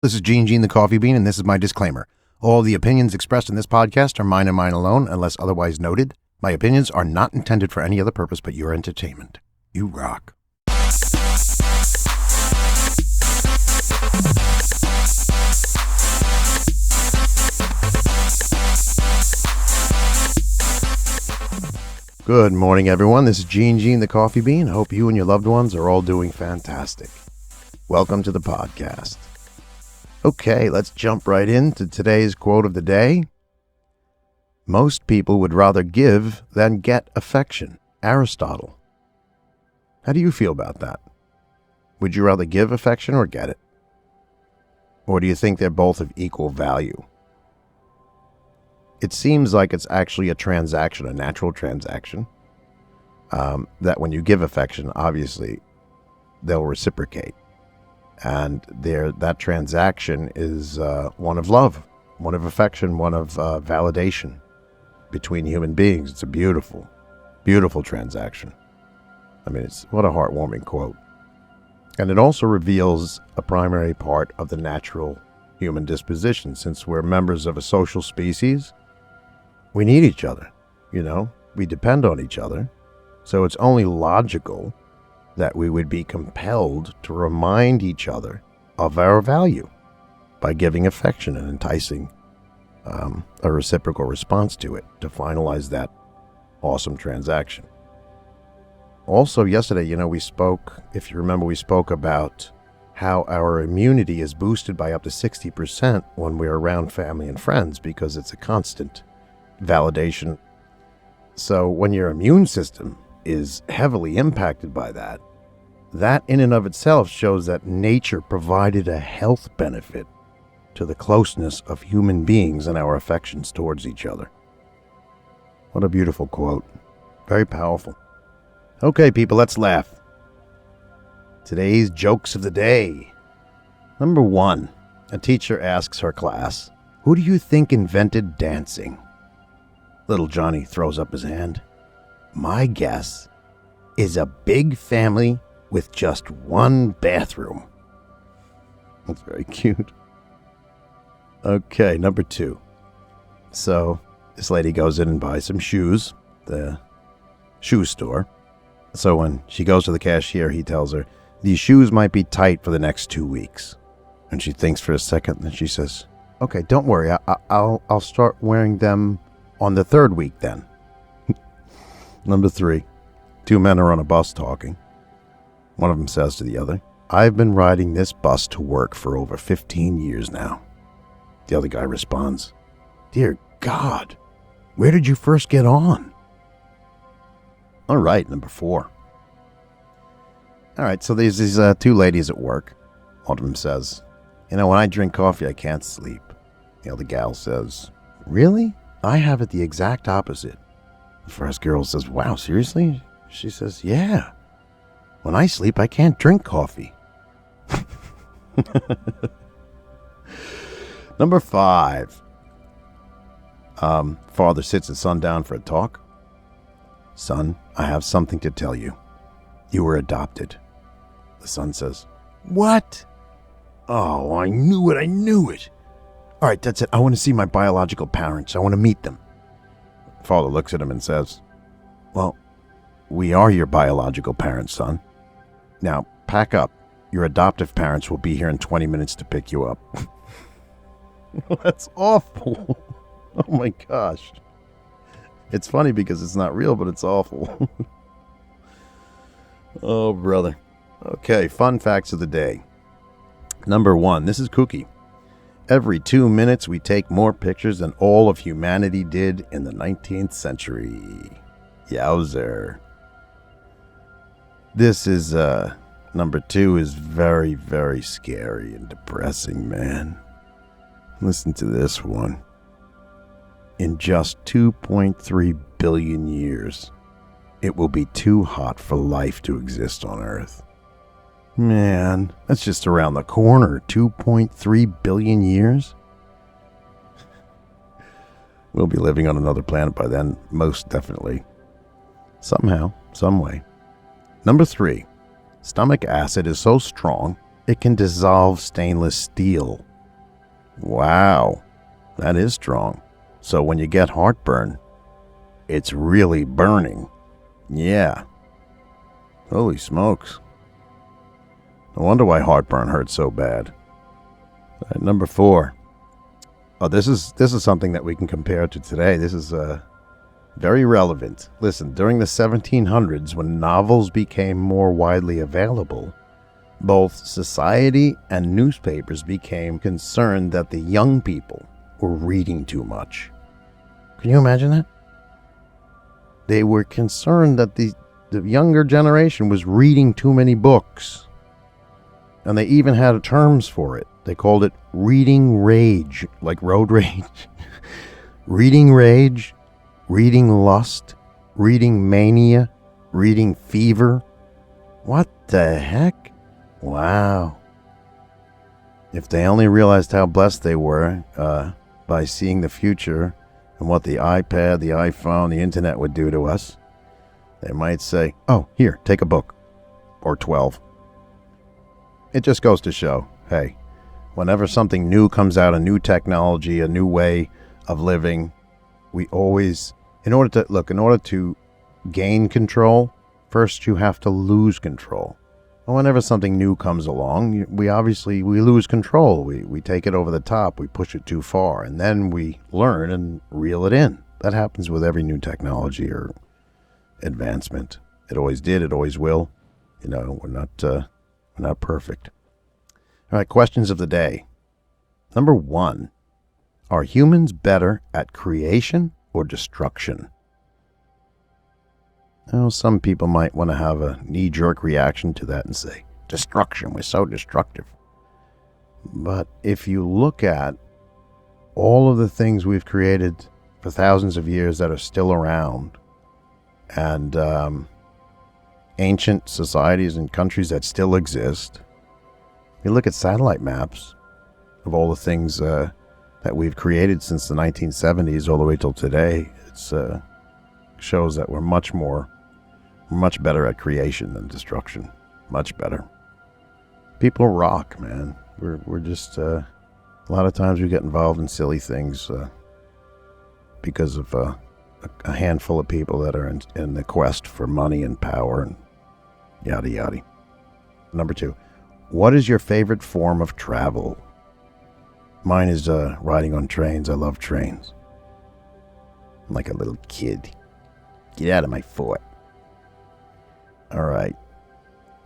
This is Gene the Coffee Bean, and this is my disclaimer. All the opinions expressed in this podcast are mine and mine alone, unless otherwise noted. My opinions are not intended for any other purpose but your entertainment. You rock. Good morning, everyone. This is Gene the Coffee Bean. Hope you and your loved ones are all doing fantastic. Welcome to the podcast. Okay, let's jump right into today's quote of the day. Most people would rather give than get affection. Aristotle. How do you feel about that? Would you rather give affection or get it? Or do you think they're both of equal value? It seems like it's actually a transaction, a natural transaction, that when you give affection, obviously, they'll reciprocate. And that transaction is one of love, one of affection, one of validation between human beings. It's a beautiful, beautiful transaction. I mean, what a heartwarming quote. And it also reveals a primary part of the natural human disposition. Since we're members of a social species, we need each other, we depend on each other. So it's only logical that we would be compelled to remind each other of our value by giving affection and enticing a reciprocal response to it to finalize that awesome transaction. Also, yesterday, we spoke, if you remember, we spoke about how our immunity is boosted by up to 60% when we're around family and friends because it's a constant validation. So when your immune system is heavily impacted by that in and of itself shows that nature provided a health benefit to the closeness of human beings and our affections towards each other. What a beautiful quote. Very powerful. Okay, people, let's laugh. Today's jokes of the day. Number 1, a teacher asks her class, "Who do you think invented dancing?" Little Johnny throws up his hand. "My guess is a big family with just one bathroom." That's very cute. Okay, number 2. So this lady goes in and buys some shoes, the shoe store. So when she goes to the cashier, he tells her, "These shoes might be tight for the next 2 weeks." And she thinks for a second, and then she says, "Okay, don't worry. I'll start wearing them on the 3rd week then." Number 3, 2 men are on a bus talking. One of them says to the other, "I've been riding this bus to work for over 15 years now." The other guy responds, "Dear God, where did you first get on?" All right, number 4. All right, so there's these 2 ladies at work. One of them says, "When I drink coffee, I can't sleep." The other gal says, "Really? I have it the exact opposite." The first girl says, "Wow, seriously?" She says, "Yeah. When I sleep, I can't drink coffee." Number 5. Father sits his son down for a talk. "Son, I have something to tell you. You were adopted." The son says, "What? Oh, I knew it. All right, that's it. I want to see my biological parents. I want to meet them." Father looks at him and says, "Well, we are your biological parents, son. Now, pack up. Your adoptive parents will be here in 20 minutes to pick you up." That's awful. Oh my gosh. It's funny because it's not real, but it's awful. Oh, brother. Okay, fun facts of the day. Number 1, this is kooky. Every 2 minutes, we take more pictures than all of humanity did in the 19th century. Yowzer. This is, number 2 is very, very scary and depressing, man. Listen to this one. In just 2.3 billion years, it will be too hot for life to exist on Earth. Man, that's just around the corner. 2.3 billion years? We'll be living on another planet by then, most definitely. Somehow, some way. Number 3. Stomach acid is so strong, it can dissolve stainless steel Wow, that is strong. So when you get heartburn, it's really burning. Yeah. Holy smokes. No wonder why heartburn hurts so bad. Number 4. Oh, this is something that we can compare to today. This is very relevant. Listen, during the 1700s, when novels became more widely available, both society and newspapers became concerned that the young people were reading too much. Can you imagine that? They were concerned that the younger generation was reading too many books. And they even had terms for it. They called it reading rage, like road rage. Reading rage, reading lust, reading mania, reading fever. What the heck? Wow. If they only realized how blessed they were by seeing the future and what the iPad, the iPhone, the internet would do to us, they might say, oh, here, take a book. Or 12. It just goes to show, hey, whenever something new comes out, a new technology, a new way of living, we always, in order to gain control, first you have to lose control. And whenever something new comes along, we lose control. We take it over the top, we push it too far, and then we learn and reel it in. That happens with every new technology or advancement. It always did, it always will. We're not perfect. All right, questions of the day. Number 1, are humans better at creation or destruction? Now, some people might want to have a knee-jerk reaction to that and say, destruction, we're so destructive. But if you look at all of the things we've created for thousands of years that are still around, and ancient societies and countries that still exist, you look at satellite maps of all the things that we've created since the 1970s all the way till today. It shows that we're much better at creation than destruction. Much better. People rock, man. We're just a lot of times we get involved in silly things because of a handful of people that are in the quest for money and power and yada yada. Number 2, what is your favorite form of travel? Mine is riding on trains. I love trains. I'm like a little kid. Get out of my fort. All right.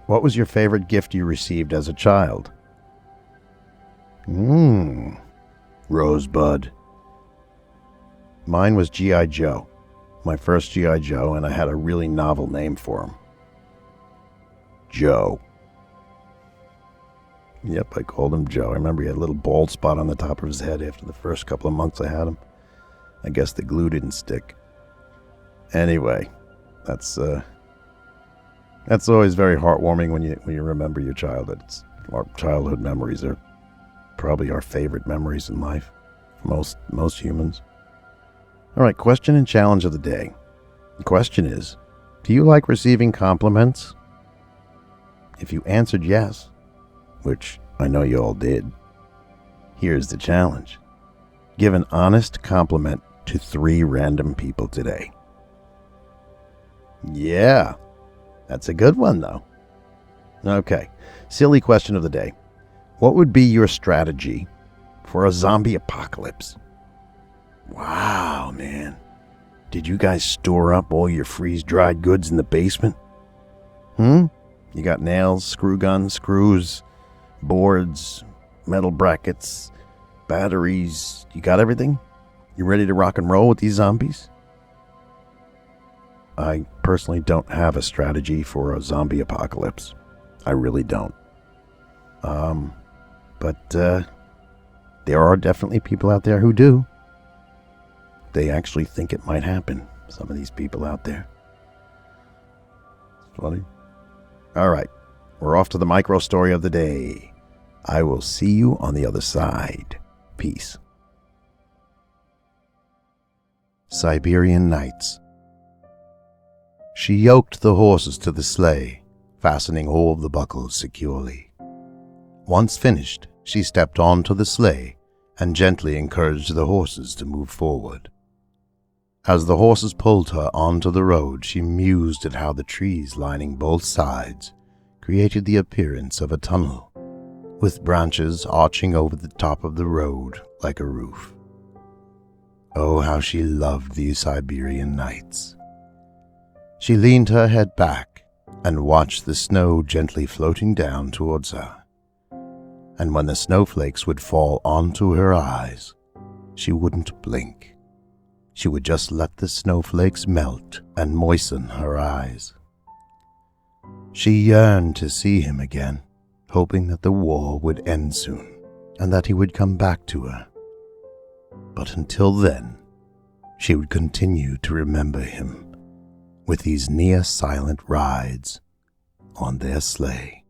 What was your favorite gift you received as a child? Rosebud. Mine was G.I. Joe. My first G.I. Joe, and I had a really novel name for him. Joe. Yep, I called him Joe. I remember he had a little bald spot on the top of his head after the first couple of months I had him. I guess the glue didn't stick. Anyway, that's always very heartwarming when you remember your childhood. Our childhood memories are probably our favorite memories in life for most humans. All right, question and challenge of the day. The question is, do you like receiving compliments? If you answered yes, which I know you all did, here's the challenge. Give an honest compliment to 3 random people today. Yeah, that's a good one, though. Okay, silly question of the day. What would be your strategy for a zombie apocalypse? Wow, man. Did you guys store up all your freeze-dried goods in the basement? You got nails, screw guns, screws, boards, metal brackets, batteries. You got everything? You ready to rock and roll with these zombies? I personally don't have a strategy for a zombie apocalypse. I really don't. But there are definitely people out there who do. They actually think it might happen. Some of these people out there. It's funny. All right. We're off to the micro story of the day. I will see you on the other side. Peace. Siberian Nights. She yoked the horses to the sleigh, fastening all of the buckles securely. Once finished, she stepped onto the sleigh and gently encouraged the horses to move forward. As the horses pulled her onto the road, she mused at how the trees lining both sides created the appearance of a tunnel, with branches arching over the top of the road like a roof. Oh, how she loved these Siberian nights. She leaned her head back and watched the snow gently floating down towards her. And when the snowflakes would fall onto her eyes, she wouldn't blink. She would just let the snowflakes melt and moisten her eyes. She yearned to see him again, hoping that the war would end soon and that he would come back to her. But until then, she would continue to remember him with these near-silent rides on their sleigh.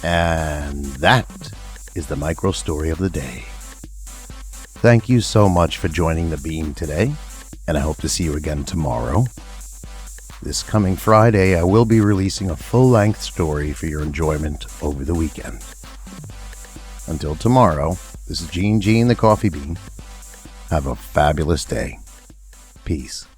And that is the micro story of the day. Thank you so much for joining the beam today, and I hope to see you again tomorrow. This coming Friday, I will be releasing a full-length story for your enjoyment over the weekend. Until tomorrow, this is Gene the Coffee Bean. Have a fabulous day. Peace.